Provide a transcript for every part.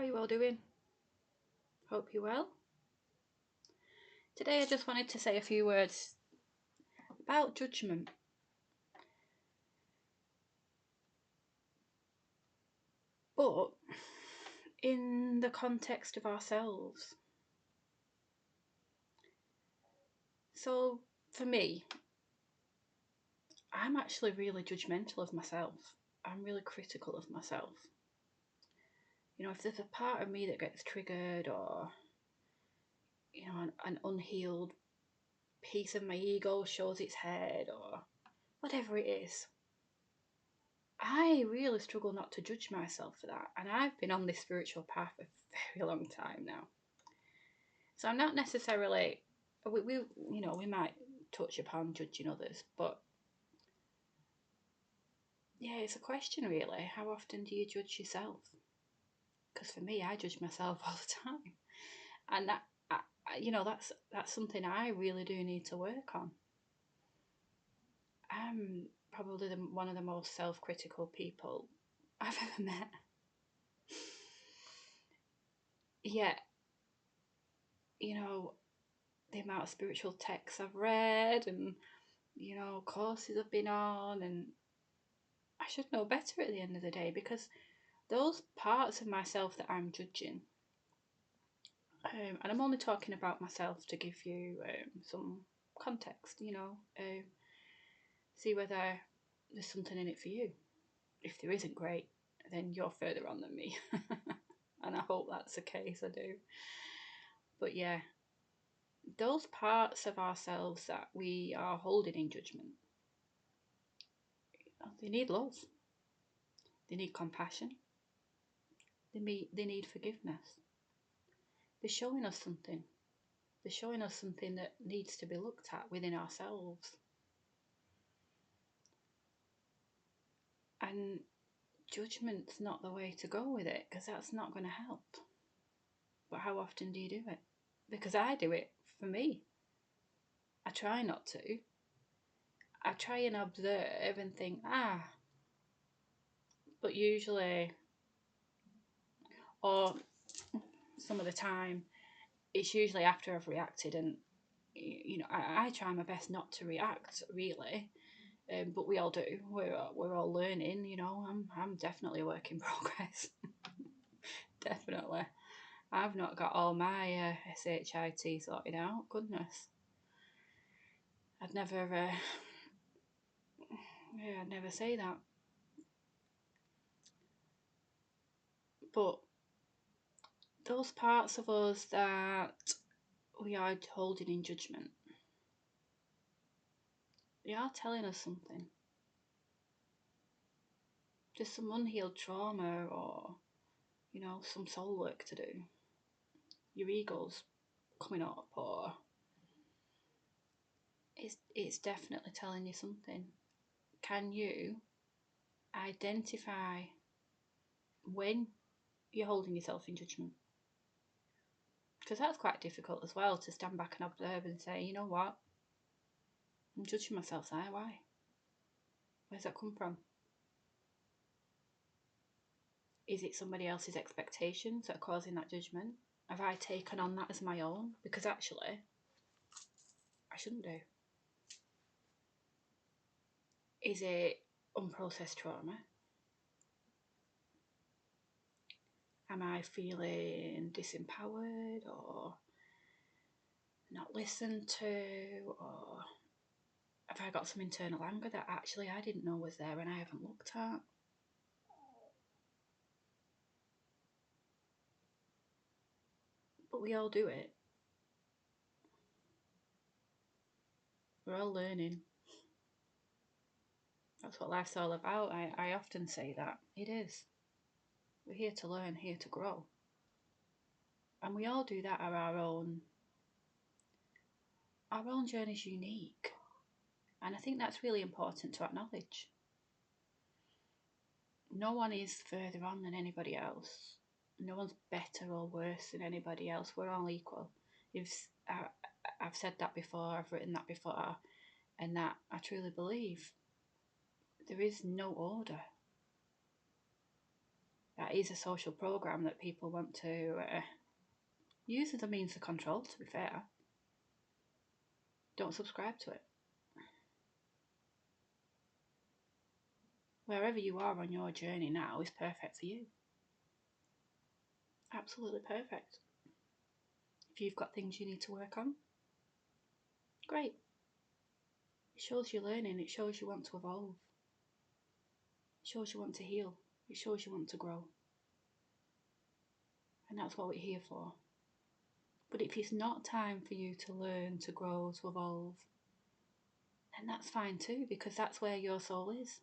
are you all doing? Hope you're well. Today I just wanted to say a few words about judgment. But in the context of ourselves. So for me, I'm actually really judgmental of myself. I'm really critical of myself. You know, if there's a part of me that gets triggered or, you know, an unhealed piece of my ego shows its head or whatever it is, I really struggle not to judge myself for that. And I've been on this spiritual path for a very long time now. So I'm not necessarily, we might touch upon judging others, but yeah, it's a question really. How often do you judge yourself? Because for me, I judge myself all the time. And that's something I really do need to work on. I'm probably one of the most self-critical people I've ever met. Yet, you know, the amount of spiritual texts I've read and, you know, courses I've been on, and I should know better at the end of the day, because those parts of myself that I'm judging, and I'm only talking about myself to give you some context, see whether there's something in it for you. If there isn't, great, then you're further on than me. And I hope that's the case, I do. But yeah, those parts of ourselves that we are holding in judgment, they need love. They need compassion. They need forgiveness. They're showing us something. They're showing us something that needs to be looked at within ourselves. And judgment's not the way to go with it, because that's not going to help. But how often do you do it? Because I do it for me. I try not to. I try and observe and think, but usually, or some of the time, it's usually after I've reacted, and I try my best not to react really, but we all do. We're all learning, I'm definitely a work in progress. Definitely. I've not got all my SHIT sorted out. Goodness, I'd never I'd never say that. But those parts of us that we are holding in judgment, they are telling us something. Just some unhealed trauma, or, some soul work to do. Your ego's coming up, or it's definitely telling you something. Can you identify when you're holding yourself in judgment? Because that's quite difficult as well, to stand back and observe and say, you know what, I'm judging myself there. Why? Where's that come from? Is it somebody else's expectations that are causing that judgment? Have I taken on that as my own? Because actually, I shouldn't do. Is it unprocessed trauma? Am I feeling disempowered or not listened to? Or have I got some internal anger that actually I didn't know was there and I haven't looked at? But we all do it. We're all learning. That's what life's all about. I often say that. It is. We're here to learn, here to grow. And we all do that at our own journey's unique. And I think that's really important to acknowledge. No one is further on than anybody else. No one's better or worse than anybody else. We're all equal. I've said that before, I've written that before, and that I truly believe. There is no order. That is a social program that people want to use as a means of control, to be fair. Don't subscribe to it. Wherever you are on your journey now is perfect for you. Absolutely perfect. If you've got things you need to work on, great. It shows you're learning. It shows you want to evolve. It shows you want to heal. It shows you want to grow. And that's what we're here for. But if it's not time for you to learn, to grow, to evolve, then that's fine too, because that's where your soul is.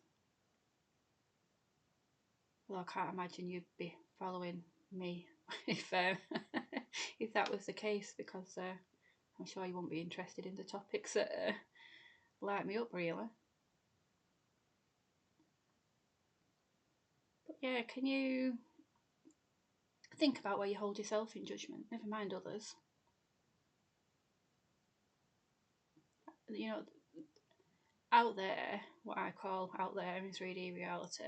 Well, I can't imagine you'd be following me if if that was the case, because I'm sure you won't be interested in the topics that light me up, really. But yeah, can you think about where you hold yourself in judgment? Never mind others. You know, out there, what I call out there in 3D reality,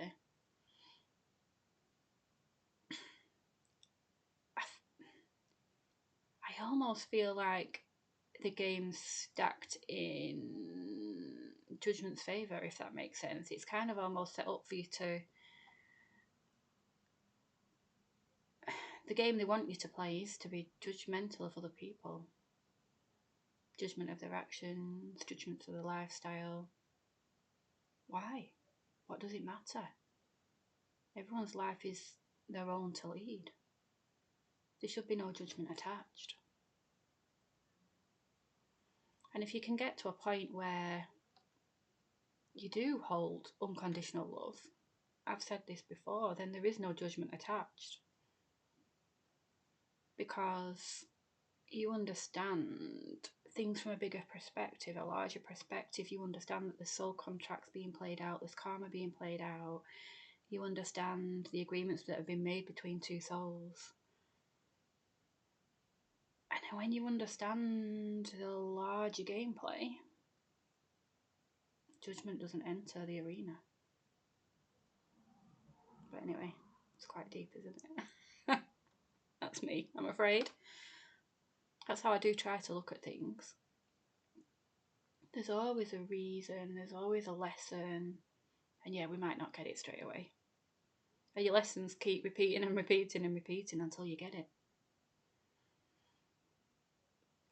I almost feel like the game's stacked in judgment's favour, if that makes sense. It's kind of almost set up for you to... The game they want you to play is to be judgmental of other people. Judgment of their actions, judgment of their lifestyle. Why? What does it matter? Everyone's life is their own to lead. There should be no judgment attached. And if you can get to a point where you do hold unconditional love, I've said this before, then there is no judgment attached. Because you understand things from a bigger perspective, a larger perspective. You understand that there's soul contracts being played out, there's karma being played out. You understand the agreements that have been made between two souls. And when you understand the larger gameplay, judgment doesn't enter the arena. But anyway, it's quite deep, isn't it? That's me, I'm afraid. That's how I do try to look at things. There's always a reason, there's always a lesson, and yeah, we might not get it straight away. And your lessons keep repeating and repeating and repeating until you get it.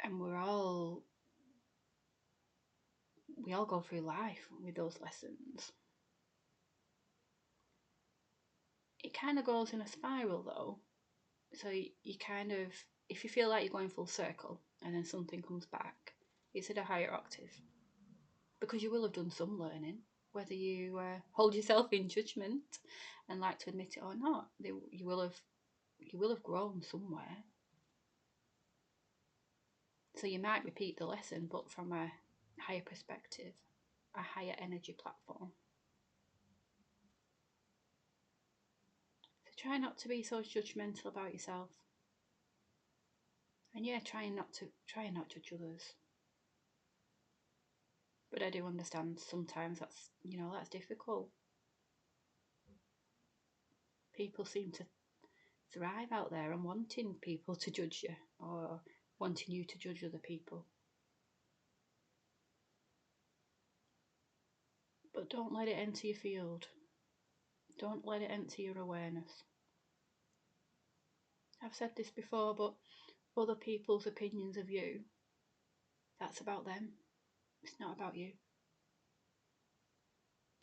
And we all go through life with those lessons. It kind of goes in a spiral though. So you kind of, if you feel like you're going full circle and then something comes back, it's at a higher octave. Because you will have done some learning, whether you hold yourself in judgment and like to admit it or not. You will have grown somewhere. So you might repeat the lesson, but from a higher perspective, a higher energy platform. So try not to be so judgmental about yourself. And yeah, try and not judge others. But I do understand sometimes that's difficult. People seem to thrive out there and wanting people to judge you or wanting you to judge other people. But don't let it enter your field. Don't let it enter your awareness. I've said this before, but other people's opinions of you, that's about them. It's not about you.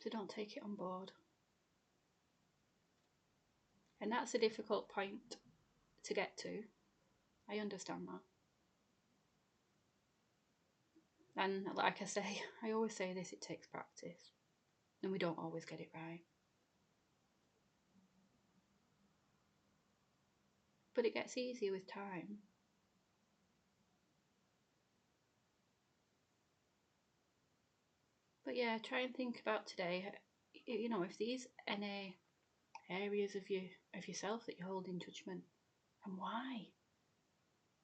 So don't take it on board. And that's a difficult point to get to. I understand that. And like I say, I always say this, it takes practice. And we don't always get it right. But it gets easier with time. But yeah, try and think about today, if these any areas of yourself that you hold in judgment, and why?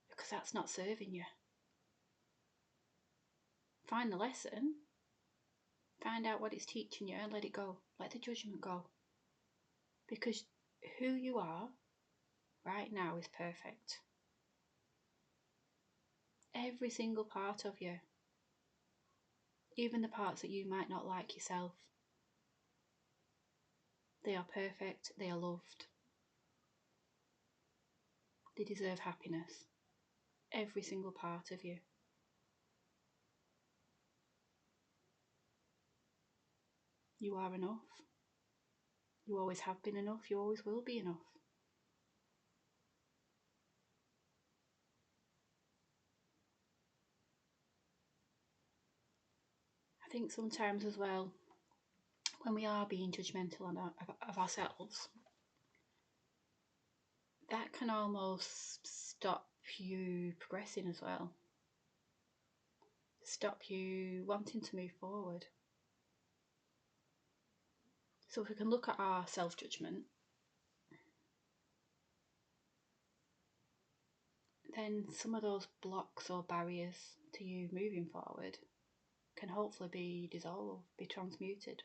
Because that's not serving you. Find the lesson, find out what it's teaching you, and let it go. Let the judgment go. Because who you are right now is perfect. Every single part of you, even the parts that you might not like yourself, they are perfect, they are loved. They deserve happiness. Every single part of you. You are enough. You always have been enough. You always will be enough. I think sometimes as well, when we are being judgmental of ourselves, that can almost stop you progressing as well. Stop you wanting to move forward. So if we can look at our self-judgment, then some of those blocks or barriers to you moving forward can hopefully be dissolved, be transmuted.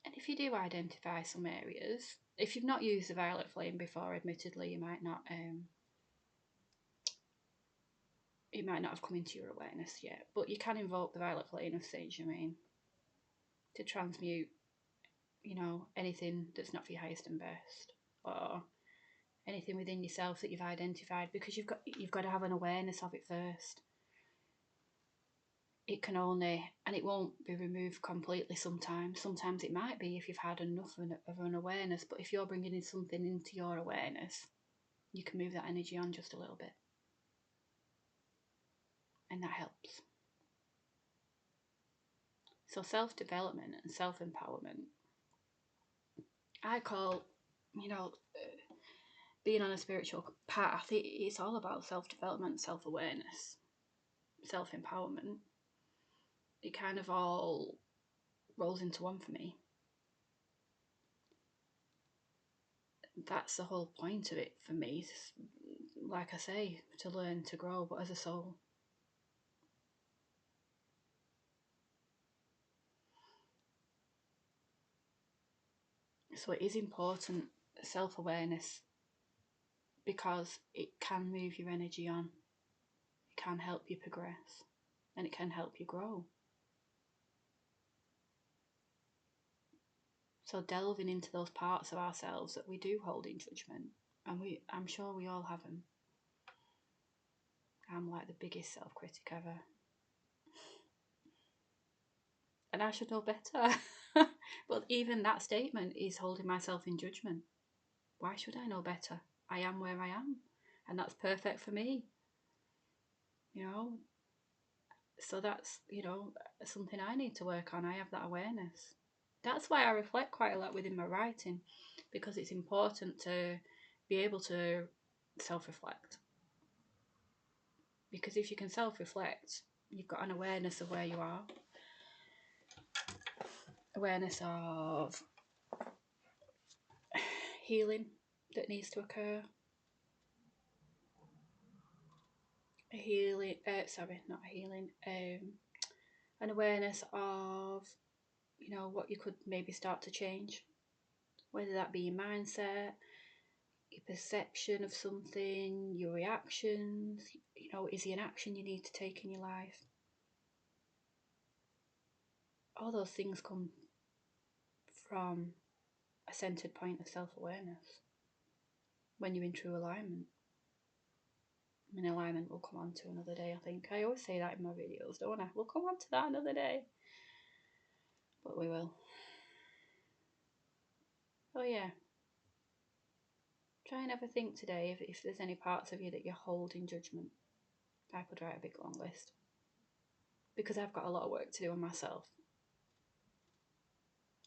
And if you do identify some areas, if you've not used the violet flame before, admittedly, it might not have come into your awareness yet, but you can invoke the violet flame of Saint Germain to transmute, anything that's not for your highest and best, or anything within yourself that you've identified, because you've got to have an awareness of it first. It can only, and it won't be removed completely sometimes. Sometimes it might be if you've had enough of an awareness, but if you're bringing in something into your awareness, you can move that energy on just a little bit. And that helps. So self-development and self-empowerment, I call, being on a spiritual path, it's all about self-development, self-awareness, self-empowerment. It kind of all rolls into one for me. That's the whole point of it for me. Like I say, to learn to grow, but as a soul. So it is important, self-awareness, because it can move your energy on. It can help you progress, and it can help you grow. So delving into those parts of ourselves that we do hold in judgment, and I'm sure we all have them. I'm like the biggest self-critic ever. And I should know better. But even that statement is holding myself in judgment. Why should I know better? I am where I am, and that's perfect for me. So that's, something I need to work on. I have that awareness. That's why I reflect quite a lot within my writing, because it's important to be able to self-reflect. Because if you can self-reflect, you've got an awareness of where you are, awareness of healing that needs to occur, an awareness of, what you could maybe start to change, whether that be your mindset, your perception of something, your reactions, is there an action you need to take in your life? All those things come from a centered point of self-awareness when you're in true alignment. I mean, alignment we'll come on to another day, I think. I always say that in my videos, don't I? We'll come on to that another day. But we will. Oh yeah. Try and have a think today if there's any parts of you that you hold in judgment. I could write a big long list, because I've got a lot of work to do on myself.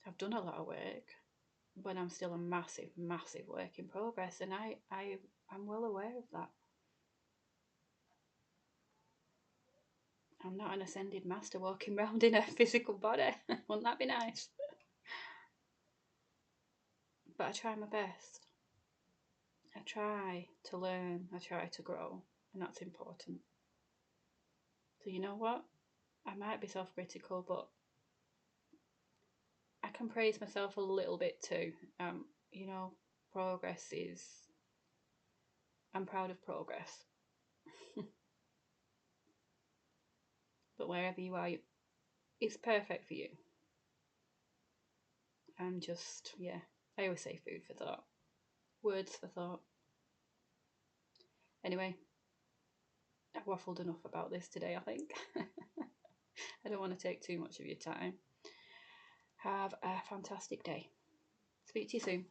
I've done a lot of work, but I'm still a massive, massive work in progress, and I'm well aware of that. I'm not an ascended master walking around in a physical body. Wouldn't that be nice? But I try my best. I try to learn, I try to grow, and that's important. So you know what? I might be self-critical, but I can praise myself a little bit too. You know, progress is. I'm proud of progress. But wherever you are, it's perfect for you. And just, yeah, I always say food for thought, words for thought. Anyway, I've waffled enough about this today, I think. I don't want to take too much of your time. Have a fantastic day. Speak to you soon.